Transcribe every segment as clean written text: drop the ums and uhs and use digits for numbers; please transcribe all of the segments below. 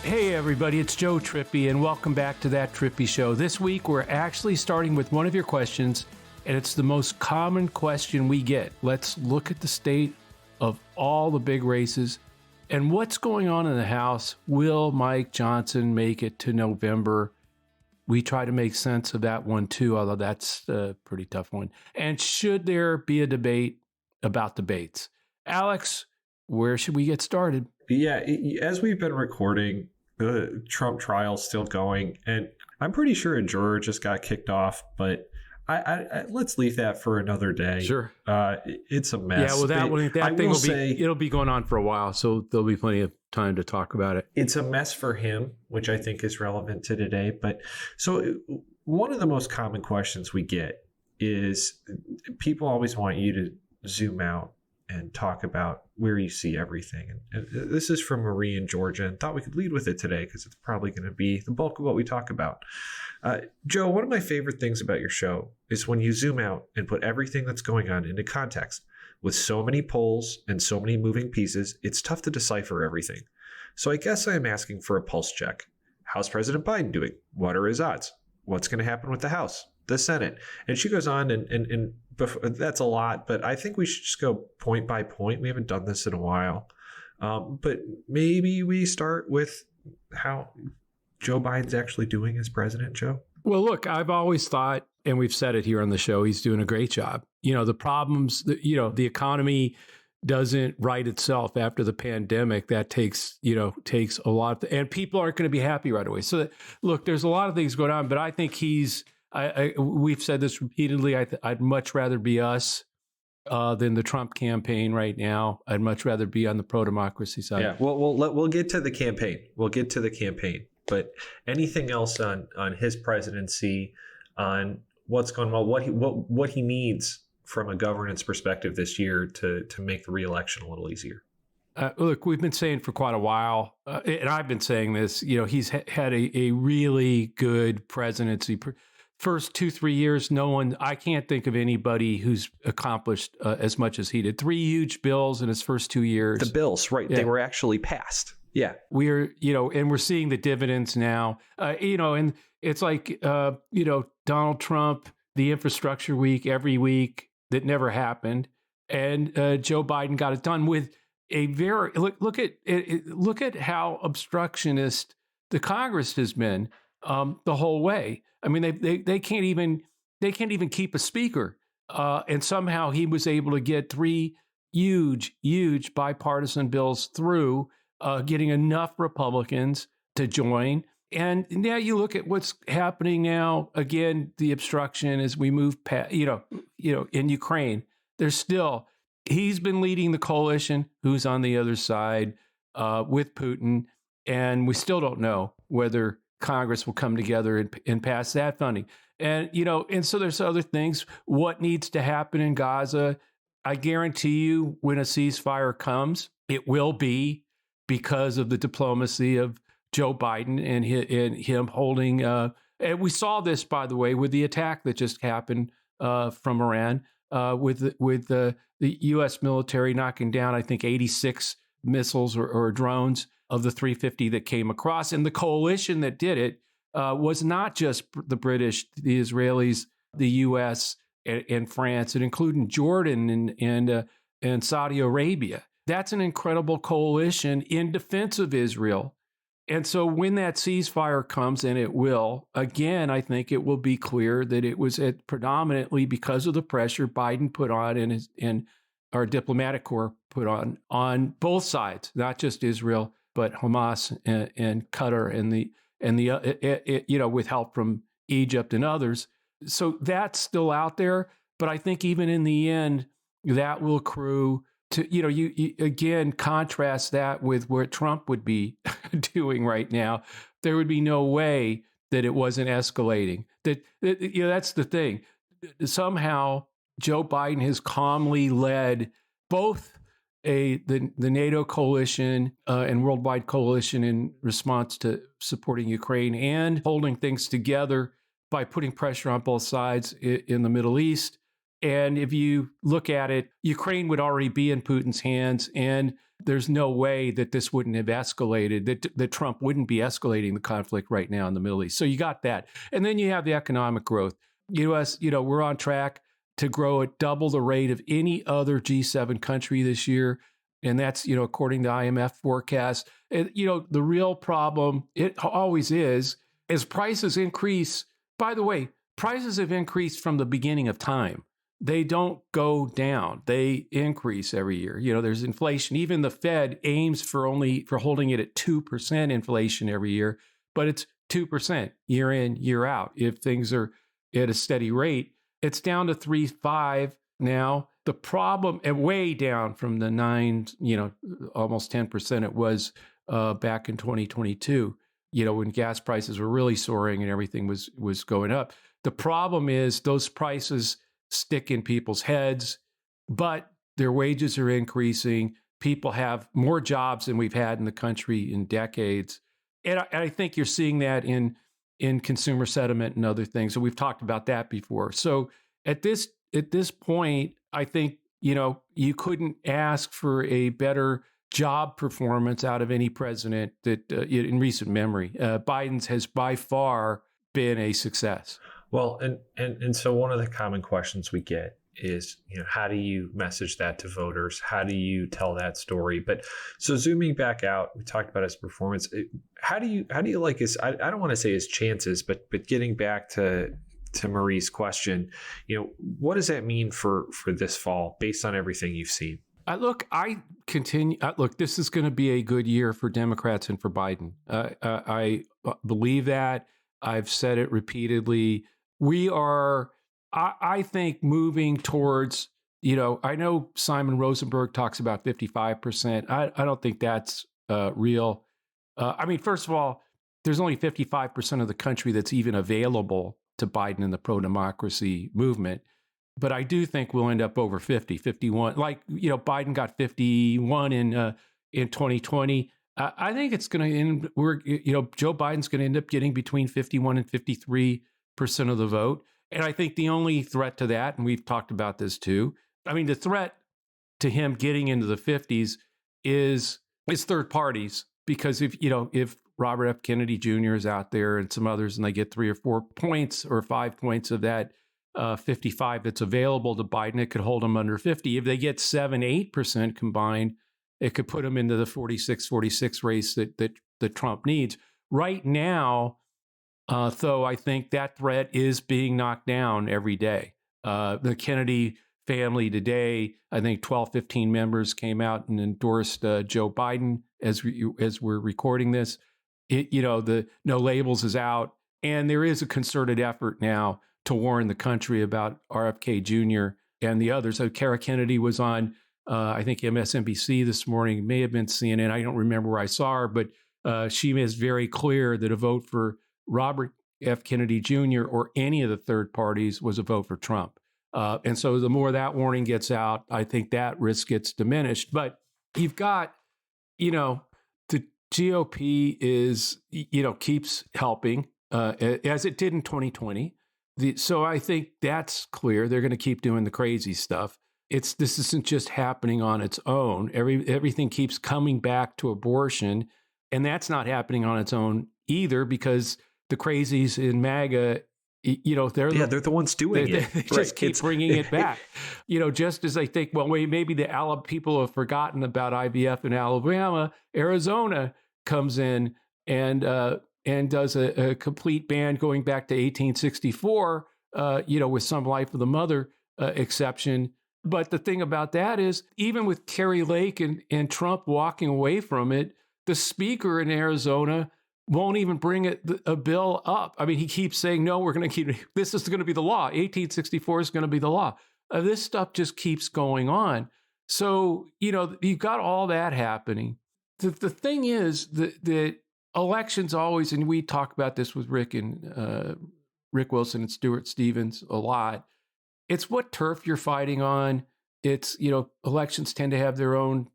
Hey everybody, it's Joe Trippi and welcome back to That Trippi Show. This week we're actually starting with one of your questions, and it's the most common question we get. Let's look at the state of all the big races and what's going on in the House. Will Mike Johnson make it to November? We try to make sense of that one too, although that's a pretty tough one. And should there be a debate about debates? Alex, where should we get started? Yeah, as we've been recording, the Trump trial's still going, and I'm pretty sure a juror just got kicked off, but I let's leave that for another day. Sure. It's a mess. Yeah, well, that thing it'll be going on for a while, so there'll be plenty of time to talk about it. It's a mess for him, which I think is relevant to today. But so one of the most common questions we get is people always want you to zoom out and talk about where you see everything. And this is from Marie in Georgia, and thought we could lead with it today because it's probably going to be the bulk of what we talk about. Joe, one of my favorite things about your show is when you zoom out and put everything that's going on into context. With so many polls and so many moving pieces, it's tough to decipher everything. So I guess I'm asking for a pulse check. How's President Biden doing? What are his odds? What's going to happen with the House, the Senate? And she goes on, and that's a lot, but I think we should just go point by point. We haven't done this in a while. But maybe we start with how Joe Biden's actually doing as president, Joe? Well, look, I've always thought, and we've said it here on the show, he's doing a great job. You know, the problems, the economy doesn't right itself after the pandemic. That takes a lot, and people aren't going to be happy right away. So, look, there's a lot of things going on, but I think we've said this repeatedly. I'd much rather be us than the Trump campaign right now. I'd much rather be on the pro-democracy side. Yeah, we'll get to the campaign. But anything else on his presidency, on what's going on, what he needs from a governance perspective this year to make the re-election a little easier? Look, we've been saying for quite a while, and I've been saying this, he's had a really good presidency. First 2-3 years, I can't think of anybody who's accomplished as much as he did. 3 huge bills in his first 2 years. The bills, right. Yeah. They were actually passed. Yeah. We're seeing the dividends now, and it's like, Donald Trump, the infrastructure week, every week that never happened. And Joe Biden got it done with a very, look at how obstructionist the Congress has been the whole way. I mean, they can't even keep a speaker. And somehow he was able to get 3 huge bipartisan bills through, getting enough Republicans to join. And now you look at what's happening now. Again, the obstruction as we move past, in Ukraine, he's been leading the coalition who's on the other side with Putin. And we still don't know whether Congress will come together and pass that funding. And, and so there's other things. What needs to happen in Gaza? I guarantee you when a ceasefire comes, it will be because of the diplomacy of Joe Biden and him holding. And we saw this, by the way, with the attack that just happened from Iran, with the U.S. military knocking down, I think, 86 missiles or drones of the 350 that came across. And the coalition that did it was not just the British, the Israelis, the U.S. and France, and including Jordan and Saudi Arabia. That's an incredible coalition in defense of Israel. And so when that ceasefire comes, and it will, again, I think it will be clear that it was predominantly because of the pressure Biden put on and our diplomatic corps put on both sides, not just Israel, but Hamas and Qatar and with help from Egypt and others. So that's still out there. But I think even in the end, that will accrue to, you again, contrast that with what Trump would be doing right now. There would be no way that it wasn't escalating. That's the thing. Somehow, Joe Biden has calmly led both the NATO coalition and worldwide coalition in response to supporting Ukraine and holding things together by putting pressure on both sides in the Middle East And if you look at it, Ukraine would already be in Putin's hands. And there's no way that this wouldn't have escalated, that Trump wouldn't be escalating the conflict right now in the Middle East. So you got that. And then you have the economic growth. U.S., we're on track to grow at double the rate of any other G7 country this year. And that's, according to IMF forecasts. The real problem, it always is, as prices increase. By the way, prices have increased from the beginning of time. They don't go down. They increase every year. There's inflation. Even the Fed aims for holding it at 2% inflation every year, but it's 2% year in, year out. If things are at a steady rate, it's down to 3.5 now. The problem, and way down from the 9, almost 10% it was back in 2022, when gas prices were really soaring and everything was going up. The problem is those prices stick in people's heads, but their wages are increasing. People have more jobs than we've had in the country in decades. And I think you're seeing that in consumer sentiment and other things. And we've talked about that before. So at this point, I think, you couldn't ask for a better job performance out of any president that in recent memory. Biden's has by far been a success. Well, and so one of the common questions we get is, how do you message that to voters? How do you tell that story? But so zooming back out, we talked about his performance. How do you like his? I don't want to say his chances, but getting back to Marie's question, what does that mean for this fall based on everything you've seen? Look, this is going to be a good year for Democrats and for Biden. I believe that. I've said it repeatedly. We are, I think, moving towards, I know Simon Rosenberg talks about 55%. I don't think that's real. First of all, there's only 55% of the country that's even available to Biden and the pro-democracy movement. But I do think we'll end up over 50, 51. Biden got 51 in 2020. I think it's going to end. Joe Biden's going to end up getting between 51 and 53% of the vote. And I think the only threat to that, and we've talked about this too, the threat to him getting into the 50s is third parties. Because if Robert F. Kennedy Jr. is out there and some others, and they get 3 or 4 points or 5 points of that 55 that's available to Biden, it could hold them under 50. If they get 7-8% combined, it could put them into the 46 race that Trump needs. Right now, though, I think that threat is being knocked down every day. The Kennedy family today, I think 12, 15 members came out and endorsed Joe Biden as we're recording this. The No Labels is out, and there is a concerted effort now to warn the country about RFK Jr. and the others. So Kara Kennedy was on, I think, MSNBC this morning, may have been CNN. I don't remember where I saw her, but she is very clear that a vote for Robert F. Kennedy Jr. or any of the third parties was a vote for Trump. And so the more that warning gets out, I think that risk gets diminished. But you've got, the GOP is, keeps helping as it did in 2020. So I think that's clear. They're going to keep doing the crazy stuff. This isn't just happening on its own. Everything keeps coming back to abortion, and that's not happening on its own either, because the crazies in MAGA, they're the ones doing it. They just keep bringing it back. Just as I think, well, maybe the people have forgotten about IVF in Alabama. Arizona comes in and does a complete ban going back to 1864, with some life of the mother exception. But the thing about that is, even with Kerry Lake and Trump walking away from it, the speaker in Arizona won't even bring a bill up. He keeps saying, no, we're going to keep, this is going to be the law. 1864 is going to be the law. This stuff just keeps going on. So, you've got all that happening. The thing is that elections always, and we talk about this with Rick Wilson and Stuart Stevens a lot, it's what turf you're fighting on. It's, elections tend to have their own,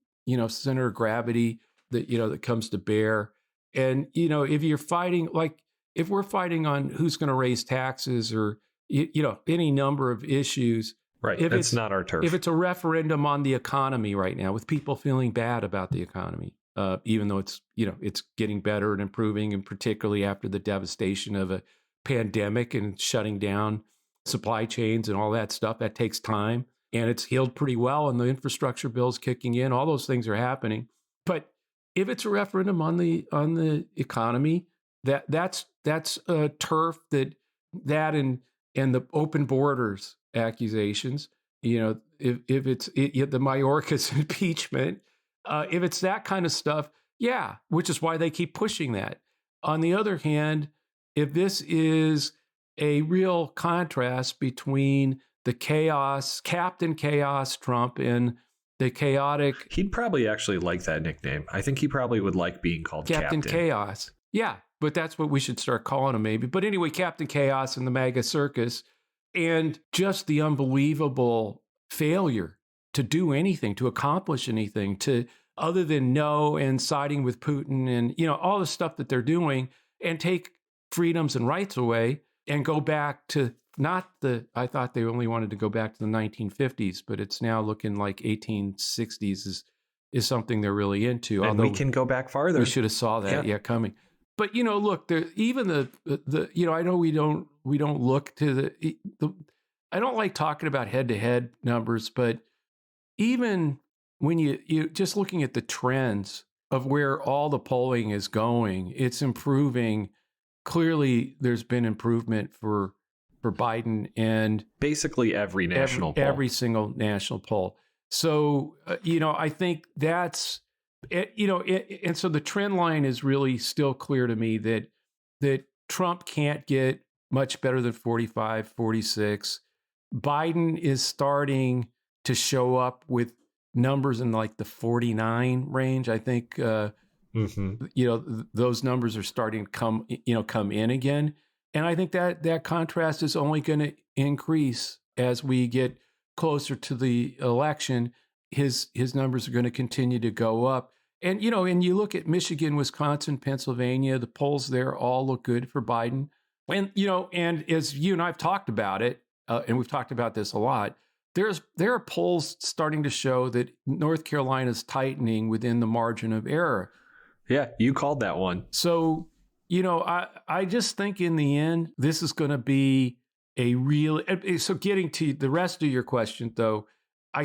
center of gravity that comes to bear. And, if you're fighting, if we're fighting on who's going to raise taxes or, any number of issues, Right. If That's it's not our turf. if it's a referendum on the economy right now, with people feeling bad about the economy, even though it's it's getting better and improving, and particularly after the devastation of a pandemic and shutting down supply chains and all that stuff, that takes time, and it's healed pretty well. And the infrastructure bill's kicking in; all those things are happening. But if it's a referendum on the economy, that's a turf that and the open borders accusations. If it's the Mayorkas impeachment, if it's that kind of stuff, yeah, which is why they keep pushing that. On the other hand, if this is a real contrast between the chaos, Captain Chaos Trump, and the chaotic He'd probably actually like that nickname. I think he probably would like being called Captain Chaos. Yeah, but that's what we should start calling him maybe. But anyway, Captain Chaos and the MAGA circus, and just the unbelievable failure to do anything, to accomplish anything, to other than no and siding with Putin and all the stuff that they're doing, and take freedoms and rights away and go back to I thought they only wanted to go back to the 1950s, but it's now looking like 1860s is something they're really into. And we can go back farther. We should have saw that coming. But look, there even the I know we don't look to the I don't like talking about head-to-head numbers, but even when you just looking at the trends of where all the polling is going, it's improving. Clearly, there's been improvement for Biden and basically every national poll. Every single national poll. So I think that's and so the trend line is really still clear to me that Trump can't get much better than 45, 46. Biden is starting to show up with numbers in like the 49 range. I think those numbers are starting to come in again. And I think that contrast is only going to increase as we get closer to the election. His numbers are going to continue to go up. And, and you look at Michigan, Wisconsin, Pennsylvania, the polls there all look good for Biden. And, and as you and I've talked about it, and we've talked about this a lot, there are polls starting to show that North Carolina is tightening within the margin of error. Yeah, you called that one. So, I just think in the end, this is going to be a real. So getting to the rest of your question, though, I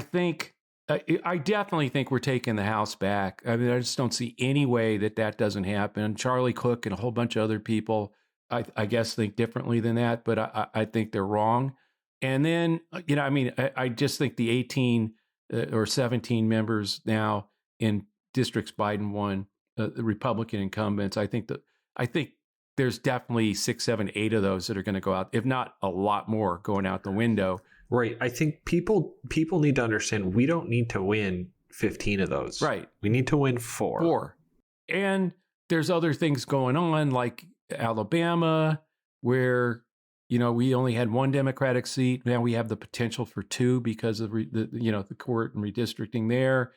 definitely think we're taking the House back. I mean, I just don't see any way that doesn't happen. Charlie Cook and a whole bunch of other people, I guess, think differently than that, but I think they're wrong. And then, I just think the 18 or 17 members now in districts Biden won, the Republican incumbents, I think there's definitely 6, 7, 8 of those that are going to go out, if not a lot more going out the window. Right. I think people need to understand we don't need to win 15 of those. Right. We need to win 4. And there's other things going on like Alabama, where, we only had 1 Democratic seat. Now we have the potential for 2 because of the court and redistricting there.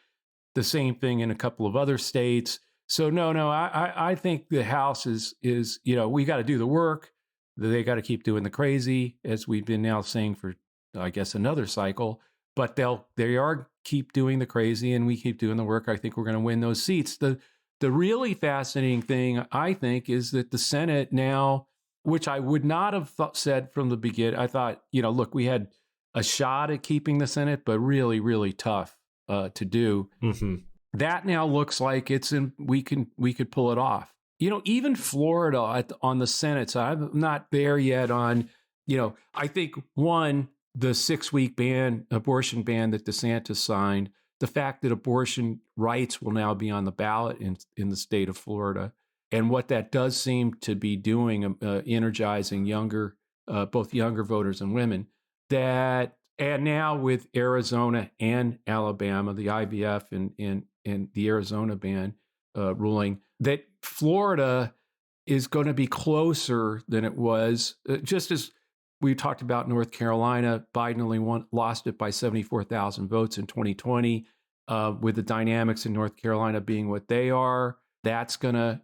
The same thing in a couple of other states. So no, I think the House is we got to do the work. They got to keep doing the crazy, as we've been now saying for, I guess, another cycle. But they are keep doing the crazy, and we keep doing the work. I think we're going to win those seats. The really fascinating thing, I think, is that the Senate now, which I would not have said from the beginning. I thought, look, we had a shot at keeping the Senate, but really, really tough to do. Mm-hmm. That now looks like we could pull it off. Even Florida on the Senate side, I'm not there yet on, I think the 6-week abortion ban that DeSantis signed, the fact that abortion rights will now be on the ballot in the state of Florida, and what that does seem to be doing, energizing both younger voters and women, and now with Arizona and Alabama, the IVF and the Arizona ban ruling, that Florida is going to be closer than it was. Just as we talked about North Carolina, Biden only lost it by 74,000 votes in 2020. With the dynamics in North Carolina being what they are, that's going to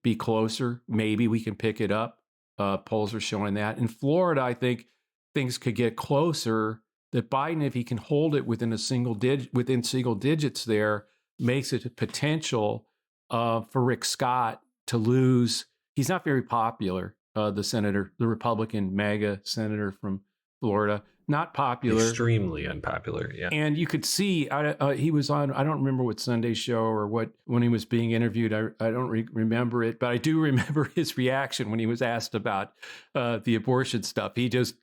be closer. Maybe we can pick it up. Polls are showing that. In Florida, I think things could get closer, that Biden, if he can hold it within single digits there, makes it a potential for Rick Scott to lose. He's not very popular, the Republican MAGA senator from Florida. Not popular. Extremely unpopular, yeah. And you could see he was on, I don't remember what Sunday show or what, when he was being interviewed. I don't remember it, but I do remember his reaction when he was asked about the abortion stuff. He just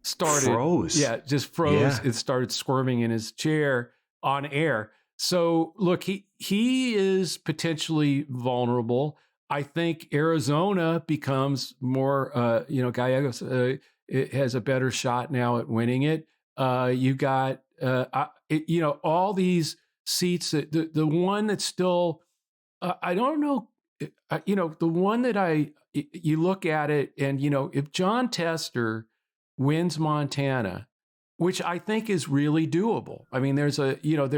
started. Froze. Yeah, just froze and started squirming in his chair on air. So look, he is potentially vulnerable. I think Arizona becomes more, Gallegos it has a better shot now at winning it. You got, all these seats. The one that's still, I don't know, the one that you look at it and, if John Tester wins Montana, which I think is really doable. I mean, there are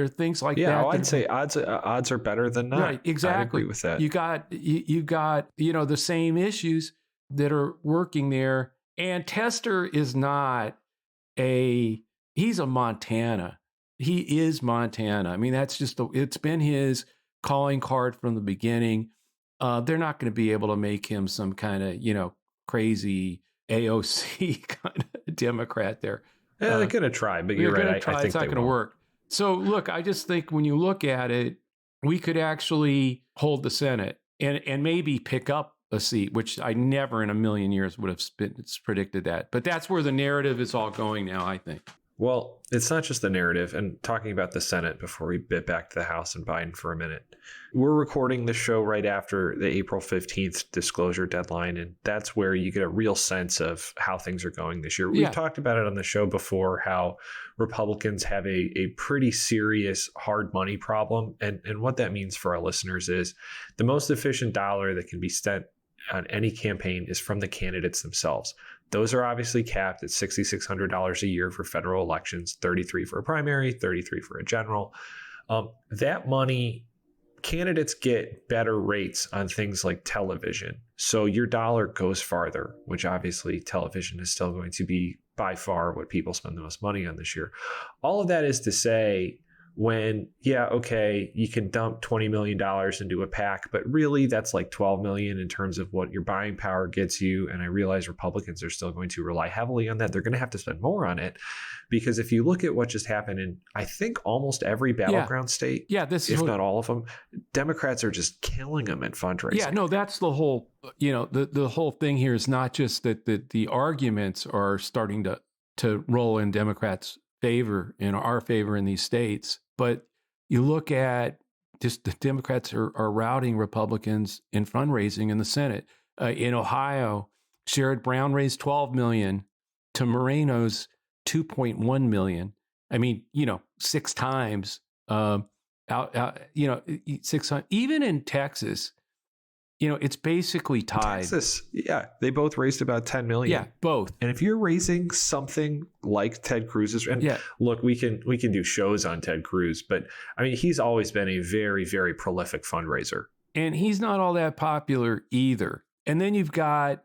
things like that. Yeah, I'd say odds are better than not. Right, exactly. I agree with that. You got the same issues that are working there. And Tester is not he's a Montana. He is Montana. I mean, that's just it's been his calling card from the beginning. They're not going to be able to make him some kind of, crazy AOC kind of Democrat there. Yeah, they're going to try, but you're right. I think it's not going to work. So look, I just think when you look at it, we could actually hold the Senate and maybe pick up a seat, which I never in a million years would have predicted that. But that's where the narrative is all going now, I think. Well, it's not just the narrative. And talking about the Senate before we bit back to the House and Biden for a minute, we're recording the show right after the April 15th disclosure deadline. And that's where you get a real sense of how things are going this year. We've talked about it on the show before, how Republicans have a pretty serious hard money problem. And what that means for our listeners is the most efficient dollar that can be spent on any campaign is from the candidates themselves. Those are obviously capped at $6,600 a year for federal elections, $33,000 for a primary, $33,000 for a general. That money, candidates get better rates on things like television. So your dollar goes farther, which obviously television is still going to be by far what people spend the most money on this year. All of that is to say, when, you can dump $20 million into a PAC, but really that's like $12 million in terms of what your buying power gets you. And I realize Republicans are still going to rely heavily on that. They're going to have to spend more on it, because if you look at what just happened in, I think, almost every battleground state, if not all of them, Democrats are just killing them at fundraising. Yeah, no, that's the whole, the whole thing here is not just that the arguments are starting to roll in Democrats' favor, in our favor in these states. But you look at just the Democrats are routing Republicans in fundraising in the Senate. In Ohio, Sherrod Brown raised $12 million to Moreno's $2.1 million. I mean, 6 times. 6 times. Even in Texas, it's basically tied. Texas, they both raised about $10 million. Yeah, both. And if you're raising something like Ted Cruz's, and look, we can do shows on Ted Cruz, but I mean, he's always been a very, very prolific fundraiser. And he's not all that popular either. And then you've got,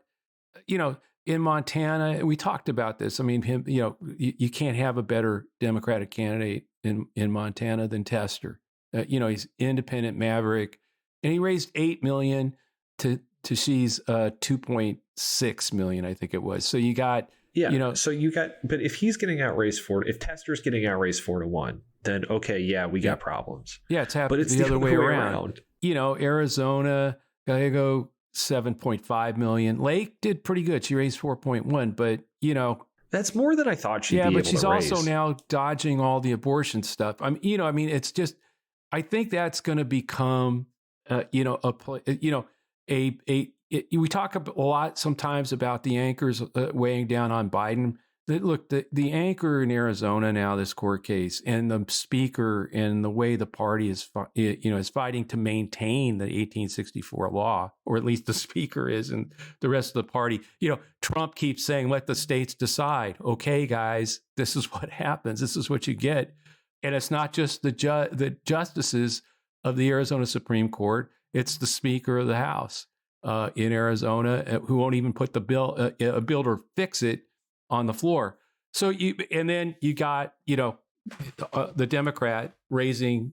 in Montana, we talked about this. I mean, him, you can't have a better Democratic candidate in Montana than Tester. He's independent maverick, and he raised $8 million to Xi's $2.6 million, I think it was. So you got, but if he's getting outraised if Tester's getting outraised 4-1, then we got problems. Yeah, it's happening. But it's the other way around. Arizona, Gallego, $7.5 million. Lake did pretty good. She raised 4.1, but that's more than I thought she'd be able to raise. Yeah, but she's also now dodging all the abortion stuff. It's just, I think that's going to become, we talk a lot sometimes about the anchors weighing down on Biden. Look, the anchor in Arizona now, this court case, and the speaker, and the way the party is fighting to maintain the 1864 law, or at least the speaker is, and the rest of the party. Trump keeps saying, "Let the states decide." Okay, guys, this is what happens. This is what you get, and it's not just the justices of the Arizona Supreme Court; it's the Speaker of the House in Arizona who won't even put a bill or fix it on the floor. So and then you got, the Democrat raising,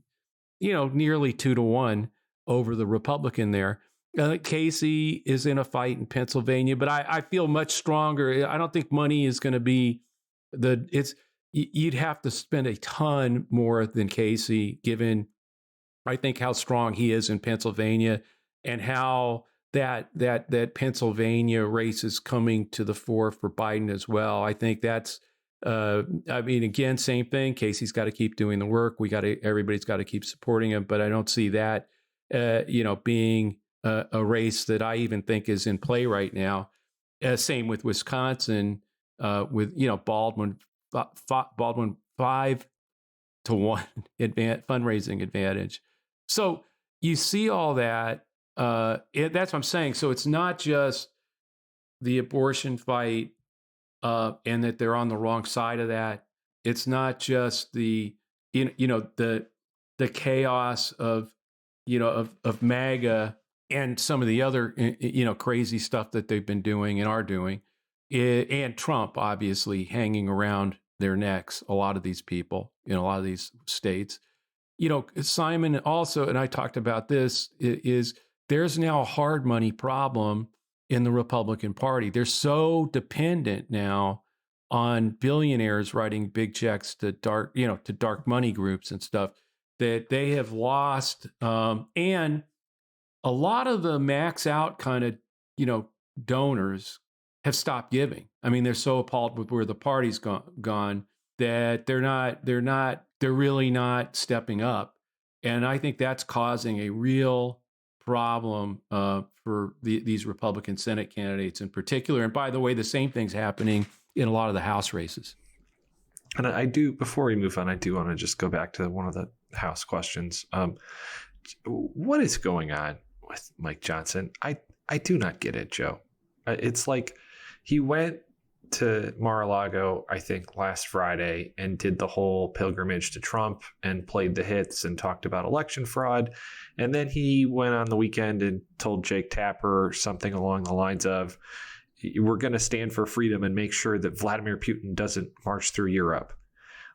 nearly 2-1 over the Republican there. Casey is in a fight in Pennsylvania, but I feel much stronger. I don't think money is going to be you'd have to spend a ton more than Casey, given I think how strong he is in Pennsylvania and how that Pennsylvania race is coming to the fore for Biden as well. I think that's, again, same thing. Casey's got to keep doing the work. Everybody's got to keep supporting him, but I don't see that, being a race that I even think is in play right now. Same with Wisconsin, with Baldwin 5-1 fundraising advantage. So you see all that. That's what I'm saying. So it's not just the abortion fight, and that they're on the wrong side of that. It's not just the chaos of MAGA and some of the other crazy stuff that they've been doing and are doing, and Trump obviously hanging around their necks. A lot of these people in a lot of these states. Simon also, and I talked about this, is there's now a hard money problem in the Republican Party. They're so dependent now on billionaires writing big checks to dark money groups and stuff that they have lost. And a lot of the max out kind of, donors have stopped giving. I mean, they're so appalled with where the party's gone that they're really not stepping up. And I think that's causing a real problem for these Republican Senate candidates in particular. And by the way, the same thing's happening in a lot of the House races. And I do, before we move on, I do want to just go back to one of the House questions. What is going on with Mike Johnson? I do not get it, Joe. It's like he went to Mar-a-Lago, I think, last Friday and did the whole pilgrimage to Trump and played the hits and talked about election fraud. And then he went on the weekend and told Jake Tapper something along the lines of, we're going to stand for freedom and make sure that Vladimir Putin doesn't march through Europe.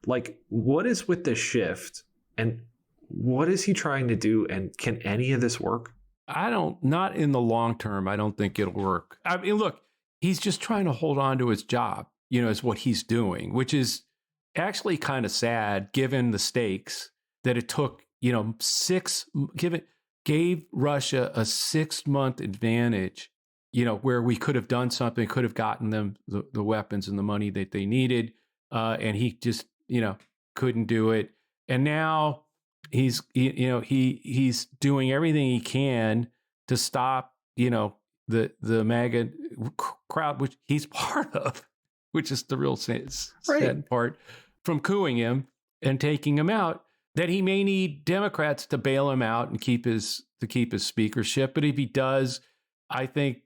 Like, what is with this shift and what is he trying to do? And can any of this work? Not in the long term. I don't think it'll work. I mean, look, he's just trying to hold on to his job, is what he's doing, which is actually kind of sad given the stakes that it took, gave Russia a 6-month advantage, where we could have done something, could have gotten them the weapons and the money that they needed. And he just, couldn't do it. And now he's doing everything he can to stop, the MAGA crowd, which he's part of, which is the real sad part, from cooing him and taking him out, that he may need Democrats to bail him out and keep his speakership. But if he does, I think,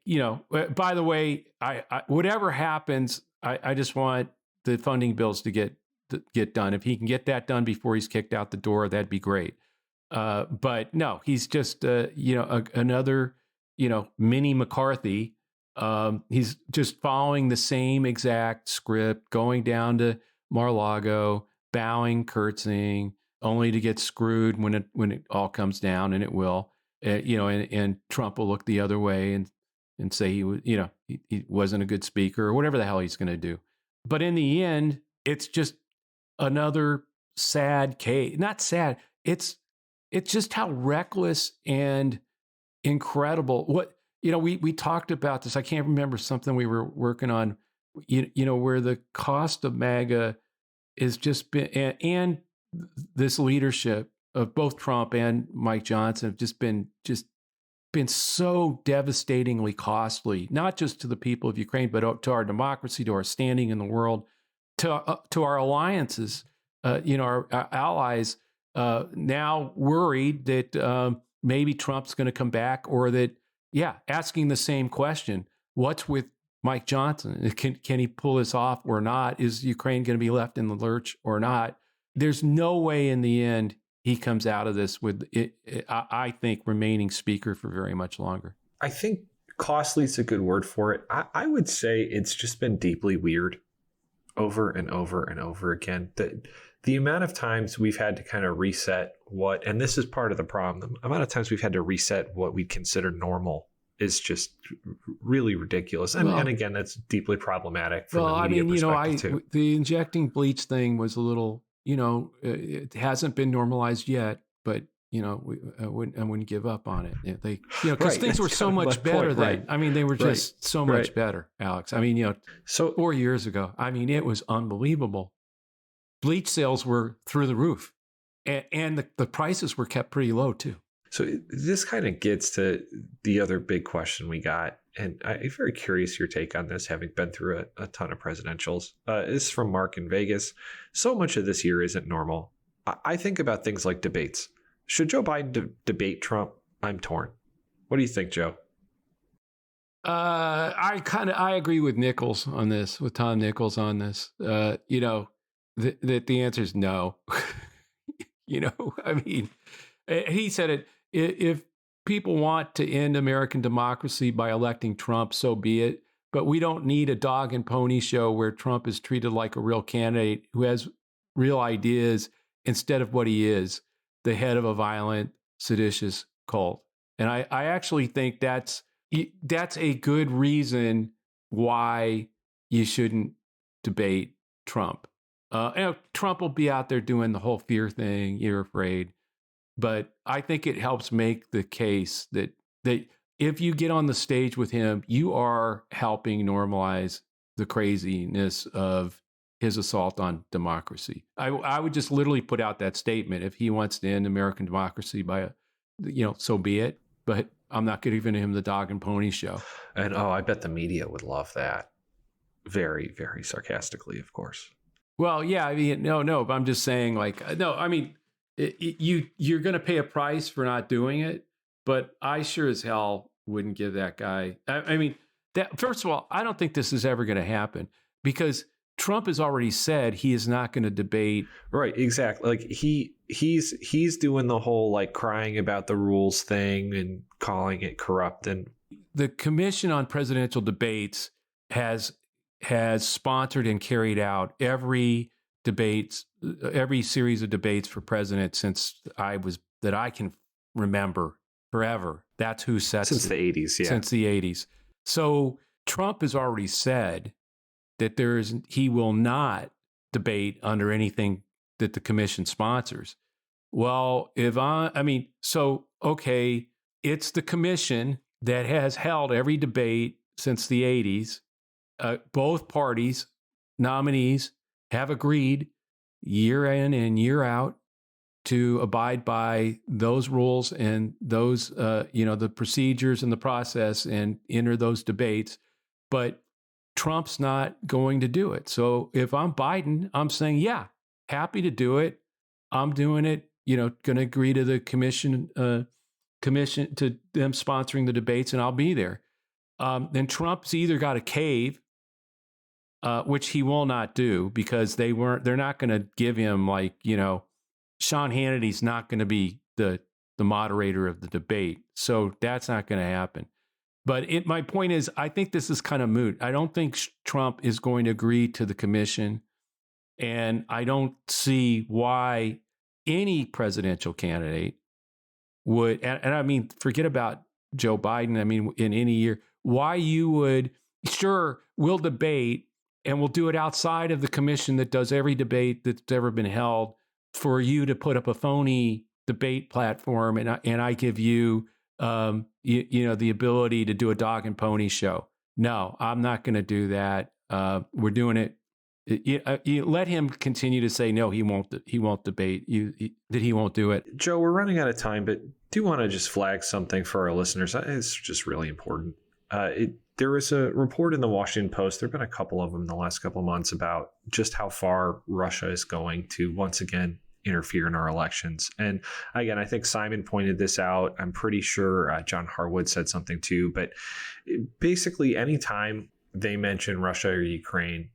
by the way, I whatever happens, I just want the funding bills to get done. If he can get that done before he's kicked out the door, that'd be great. But no, he's just, another, mini McCarthy. He's just following the same exact script, going down to Mar-a-Lago, bowing, curtsying, only to get screwed when it all comes down, and it will. And Trump will look the other way and say he wasn't a good speaker or whatever the hell he's going to do. But in the end, it's just another sad case. Not sad. It's just how reckless and incredible. What we talked about this. I can't remember something we were working on. Where the cost of MAGA is just been and this leadership of both Trump and Mike Johnson have just been so devastatingly costly, not just to the people of Ukraine, but to our democracy, to our standing in the world, to our alliances, our allies, now worried that maybe Trump's going to come back, or that, asking the same question, what's with Mike Johnson? Can he pull this off or not? Is Ukraine going to be left in the lurch or not? There's no way in the end he comes out of this with, I think, remaining speaker for very much longer. I think costly is a good word for it. I would say it's just been deeply weird. over and over and over again. The amount of times we've had to kind of reset and this is part of the problem, the amount of times we've had to reset what we'd consider normal is just really ridiculous. And again, that's deeply problematic from the media perspective too. The injecting bleach thing was a little, it hasn't been normalized yet, but I wouldn't give up on it. They, because things were so much better then. Right. I mean, they were just so much better, Alex. I mean, so 4 years ago, I mean, it was unbelievable. Bleach sales were through the roof, and the prices were kept pretty low too. So this kind of gets to the other big question we got, and I'm very curious your take on this, having been through a ton of presidentials. This is from Mark in Vegas. So much of this year isn't normal. I think about things like debates. Should Joe Biden debate Trump? I'm torn. What do you think, Joe? I agree with Nichols on this, with Tom Nichols on this. That the answer is no. I mean, he said it. If people want to end American democracy by electing Trump, so be it. But we don't need a dog and pony show where Trump is treated like a real candidate who has real ideas instead of what he is, the head of a violent, seditious cult. And I actually think that's a good reason why you shouldn't debate Trump. Trump will be out there doing the whole fear thing. You're afraid. But I think it helps make the case that if you get on the stage with him, you are helping normalize the craziness of his assault on democracy. I would just literally put out that statement. If he wants to end American democracy by, so be it. But I'm not giving him the dog and pony show. And I bet the media would love that. Very, very sarcastically, of course. Well, yeah, I mean, no, but I'm just saying, you're going to pay a price for not doing it, but I sure as hell wouldn't give that guy. I mean, first of all, I don't think this is ever going to happen because Trump has already said he is not going to debate. Right, exactly. Like he's doing the whole crying about the rules thing and calling it corrupt. And the Commission on Presidential Debates has sponsored and carried out every series of debates for president since that I can remember forever. That's who sets since the 80s, yeah. Since the 80s. So Trump has already said that he will not debate under anything that the commission sponsors. Well, it's the commission that has held every debate since the 80s. Both parties, nominees, have agreed year in and year out to abide by those rules and those, the procedures and the process and enter those debates. But Trump's not going to do it. So if I'm Biden, I'm saying, yeah, happy to do it. I'm doing it, going to agree to the commission to them sponsoring the debates, and I'll be there. Then Trump's either got to cave, which he will not do because they're not going to give him Sean Hannity's not going to be the moderator of the debate. So that's not going to happen. But my point is, I think this is kind of moot. I don't think Trump is going to agree to the commission. And I don't see why any presidential candidate would, and I mean, forget about Joe Biden. I mean, in any year, why you would, sure, we'll debate and we'll do it outside of the commission that does every debate that's ever been held for you to put up a phony debate platform. And I give you, the ability to do a dog and pony show. No, I'm not going to do that. We're doing it. You let him continue to say, no, he won't debate that he won't do it. Joe, we're running out of time, but do want to just flag something for our listeners. It's just really important. There was a report in the Washington Post. There have been a couple of them in the last couple of months about just how far Russia is going to once again interfere in our elections. And again, I think Simon pointed this out. I'm pretty sure John Harwood said something too. But basically, anytime they mention Russia or Ukraine,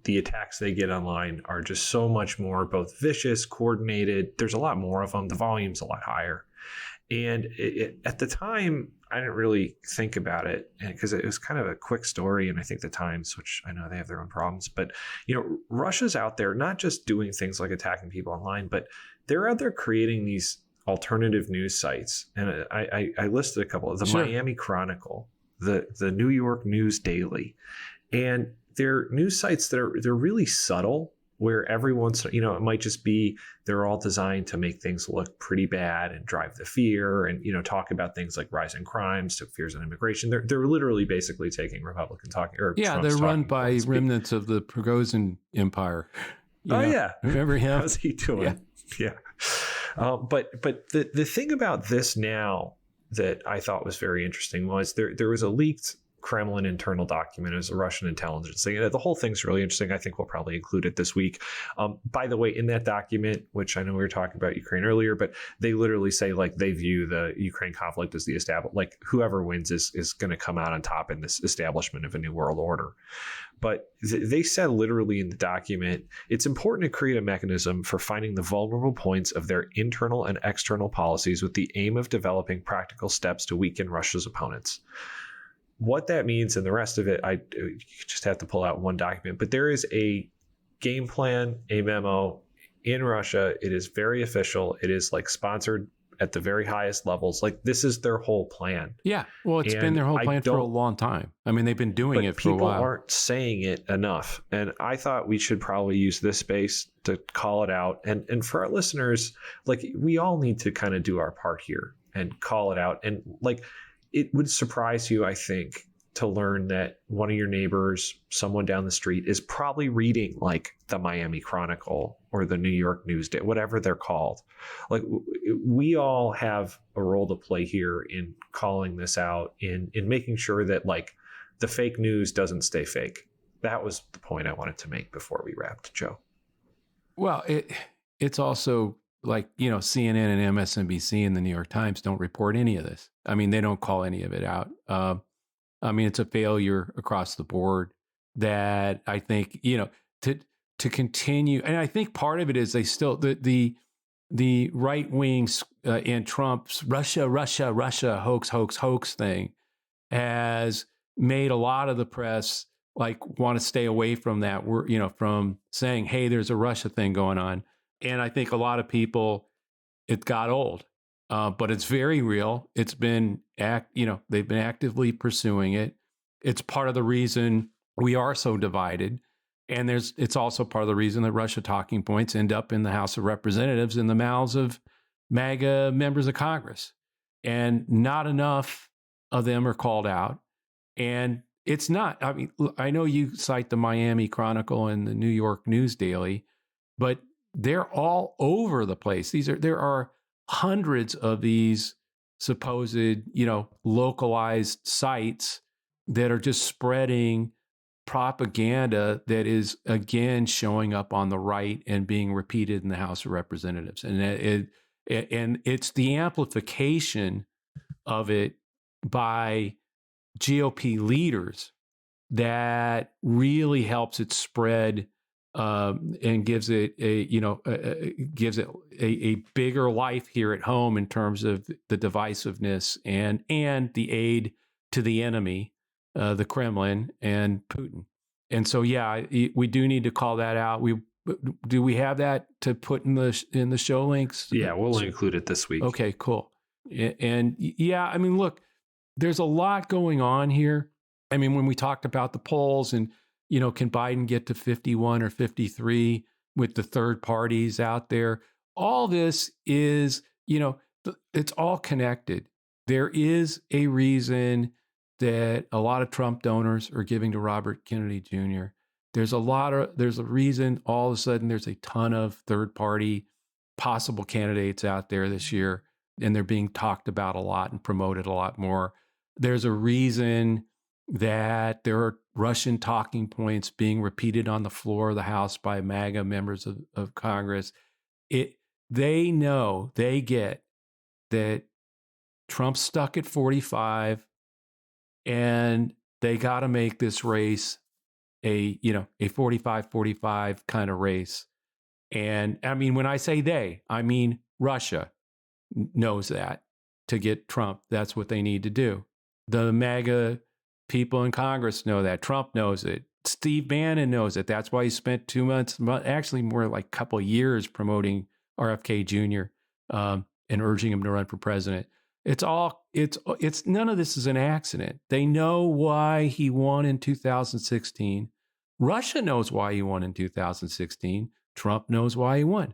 the attacks they get online are just so much more both vicious, coordinated. There's a lot more of them. The volume's a lot higher. And at the time, I didn't really think about it because it was kind of a quick story. And I think the Times, which I know they have their own problems, but Russia's out there not just doing things like attacking people online, but they're out there creating these alternative news sites. And I listed a couple of the Sure. Miami Chronicle, the New York News Daily, and they're news sites that they're really subtle, where every once, it might just be they're all designed to make things look pretty bad and drive the fear and, talk about things like rising crimes, to fears on immigration. They're literally basically taking Republican talking or Yeah, Trump's they're run talking by points. remnants of the Prigozhin Empire. Yeah. Remember him? How's he doing? Yeah. But the thing about this now that I thought was very interesting was there was a leaked Kremlin internal document as a Russian intelligence thing. And the whole thing's really interesting. I think we'll probably include it this week. By the way, in that document, which I know we were talking about Ukraine earlier, but they literally say like they view the Ukraine conflict as the like whoever wins is going to come out on top in this establishment of a new world order. But they said literally in the document, it's important to create a mechanism for finding the vulnerable points of their internal and external policies with the aim of developing practical steps to weaken Russia's opponents. What that means and the rest of it, you just have to pull out one document. But there is a game plan, a memo in Russia. It is very official. It is like sponsored at the very highest levels. Like this is their whole plan. Yeah. Well, it's been their whole plan for a long time. I mean, they've been doing it for a while. People aren't saying it enough. And I thought we should probably use this space to call it out. And for our listeners, like we all need to kind of do our part here and call it out. And like, it would surprise you, I think, to learn that one of your neighbors, someone down the street, is probably reading like the Miami Chronicle or the New York News Day, whatever they're called. Like we all have a role to play here in calling this out, in making sure that like the fake news doesn't stay fake. That was the point I wanted to make before we wrapped, Joe. Well, it's also like, CNN and MSNBC and the New York Times don't report any of this. I mean, they don't call any of it out. I mean, it's a failure across the board that I think, to continue. And I think part of it is they still, the right wings and Trump's Russia, hoax thing has made a lot of the press like want to stay away from that. We're, from saying, hey, there's a Russia thing going on. And I think a lot of people, it got old, but it's very real. It's been, they've been actively pursuing it. It's part of the reason we are so divided. And it's also part of the reason that Russia talking points end up in the House of Representatives in the mouths of MAGA members of Congress. And not enough of them are called out. And it's not, I mean, I know you cite the Miami Chronicle and the New York News Daily, but they're all over the place. There are hundreds of these supposed, localized sites that are just spreading propaganda that is again showing up on the right and being repeated in the House of Representatives. And it's the amplification of it by GOP leaders that really helps it spread. And gives it a bigger life here at home in terms of the divisiveness and the aid to the enemy, the Kremlin and Putin. And so, yeah, we do need to call that out. Do we have that to put in the show links? Yeah, we'll include it this week. Okay, cool. And yeah, I mean, look, there's a lot going on here. I mean, when we talked about the polls and can Biden get to 51 or 53 with the third parties out there? All this is, it's all connected. There is a reason that a lot of Trump donors are giving to Robert Kennedy Jr. There's a reason all of a sudden there's a ton of third party possible candidates out there this year, and they're being talked about a lot and promoted a lot more. There's a reason that there are Russian talking points being repeated on the floor of the House by MAGA members of Congress. They know, they get that Trump's stuck at 45 and they got to make this race a 45-45 kind of race. And I mean, when I say they, I mean Russia knows that. to get Trump. That's what they need to do. The MAGA people in Congress know that. Trump knows it. Steve Bannon knows it. That's why he spent 2 months, actually more like a couple of years, promoting RFK Jr. And urging him to run for president. It's none of this is an accident. They know why he won in 2016. Russia knows why he won in 2016. Trump knows why he won.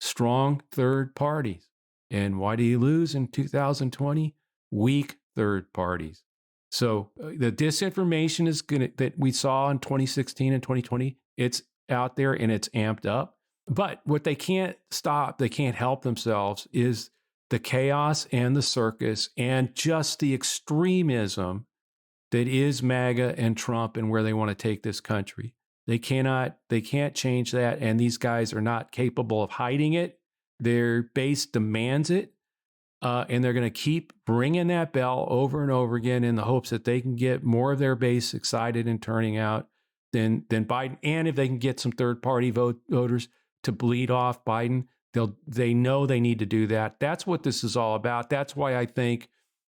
Strong third parties. And why did he lose in 2020? Weak third parties. So the disinformation that we saw in 2016 and 2020, it's out there and it's amped up. But what they can't stop, they can't help themselves, is the chaos and the circus and just the extremism that is MAGA and Trump and where they want to take this country. They can't change that. And these guys are not capable of hiding it. Their base demands it. And they're going to keep ringing that bell over and over again in the hopes that they can get more of their base excited and turning out than Biden. And if they can get some third-party voters to bleed off Biden, they know they need to do that. That's what this is all about. That's why I think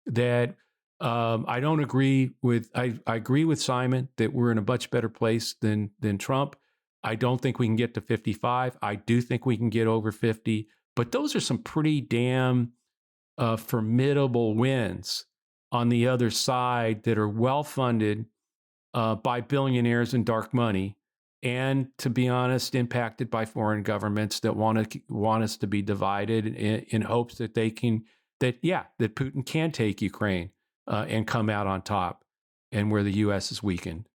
that I don't agree with. I agree with Simon that we're in a much better place than Trump. I don't think we can get to 55. I do think we can get over 50. But those are some pretty damn formidable wins on the other side that are well-funded by billionaires and dark money, and, to be honest, impacted by foreign governments that want us to be divided in hopes that that Putin can take Ukraine and come out on top, and where the U.S. is weakened.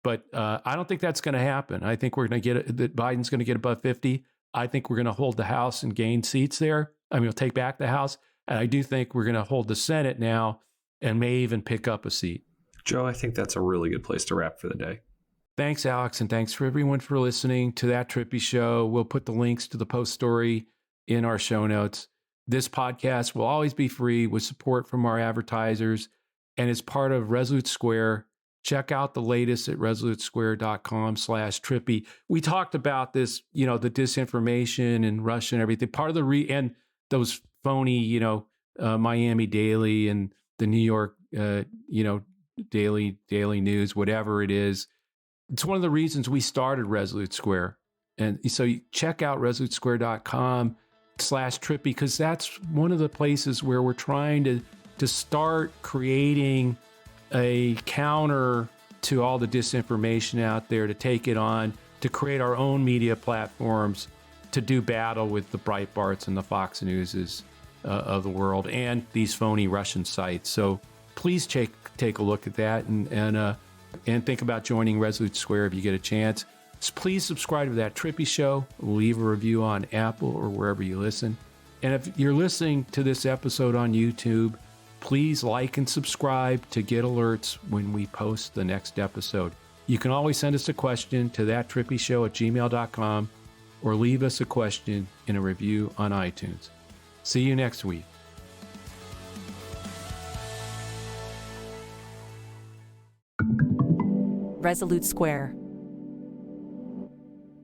But I don't think that's going to happen. I think we're going to that Biden's going to get above 50. I think we're going to hold the House and gain seats there. I mean, we'll take back the House. And I do think we're going to hold the Senate now and may even pick up a seat. Joe, I think that's a really good place to wrap for the day. Thanks, Alex. And thanks for everyone for listening to That Trippi Show. We'll put the links to the post story in our show notes. This podcast will always be free with support from our advertisers and is part of Resolute Square. Check out the latest at resolutesquare.com/Trippi. We talked about this, the disinformation and Russia and everything. Part of and those phony, Miami Daily and the New York, Daily News, whatever it is. It's one of the reasons we started Resolute Square. And so you check out resolutesquare.com/Trippi, because that's one of the places where we're trying to start creating a counter to all the disinformation out there, to take it on, to create our own media platforms, to do battle with the Breitbarts and the Fox Newses of the world and these phony Russian sites. So please take a look at that and think about joining Resolute Square if you get a chance. Please subscribe to That Trippi Show. Leave a review on Apple or wherever you listen. And if you're listening to this episode on YouTube, please like and subscribe to get alerts when we post the next episode. You can always send us a question to thattrippishow@gmail.com or leave us a question in a review on iTunes. See you next week. Resolute Square.